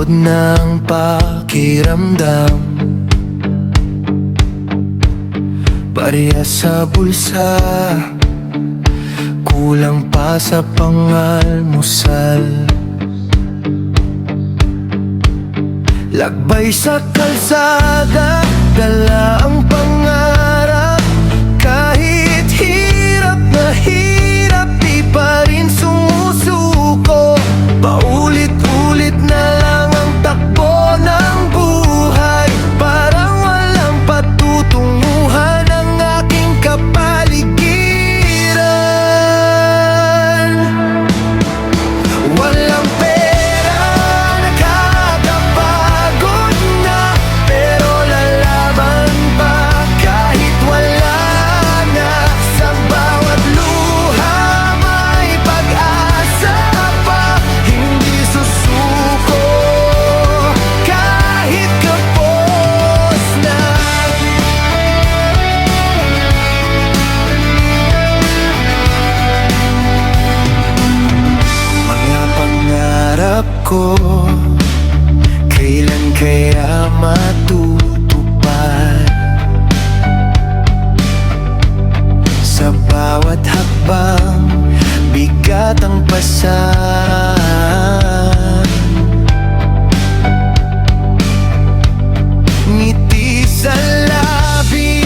Pagod ng pakiramdam, parehas sa bulsa, kulang pa sa pangalmusal. Lakbay sa kalsada, dala ang pangarap. Kahit hirap na hirap, di pa rin sumusuko. Paulit-ulit na lang ang takbo ng buhay, parang walang patutunguhan ang aking kapaligiran. Walang pera, nakakapagod na, pero lalaban pa kahit wala na. Sa bawat luha may pag-asa pa, hindi susuko kahit kapos na. Mga pangarap ko, kailan kaya matutupad? Sa bawat hakbang, bigat ang pasan. Ngiti sa labi,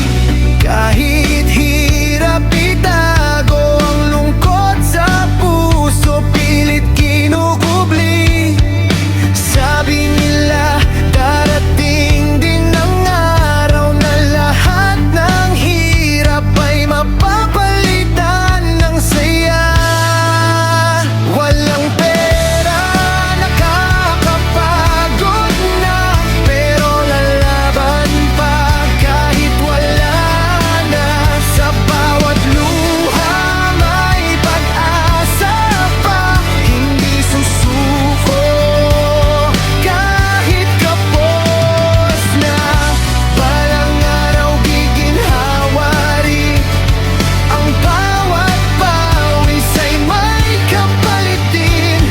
kahit hirap itago ang lungkot sa puso, pilit kinukubli. Sabi nila, darating din ang araw na lahat ng hirap ay mapapalitan ng saya. Walang pera, nakakapagod na, pero lalaban pa kahit wala na. Sa bawat luha may pag-asa pa, hindi susuko kahit kapos na. Balang araw giginhawa rin, ang bawat pawis ay may kapalit din.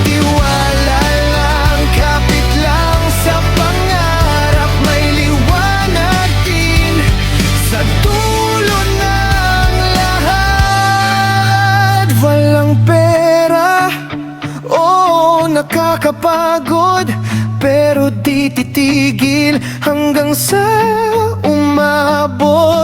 Tiwala lang, kapit lang sa pangarap, may liwanag din sa dulo ng lahat. Walang pera, oo, nakakapagod, pero di titigil hanggang sa umabot.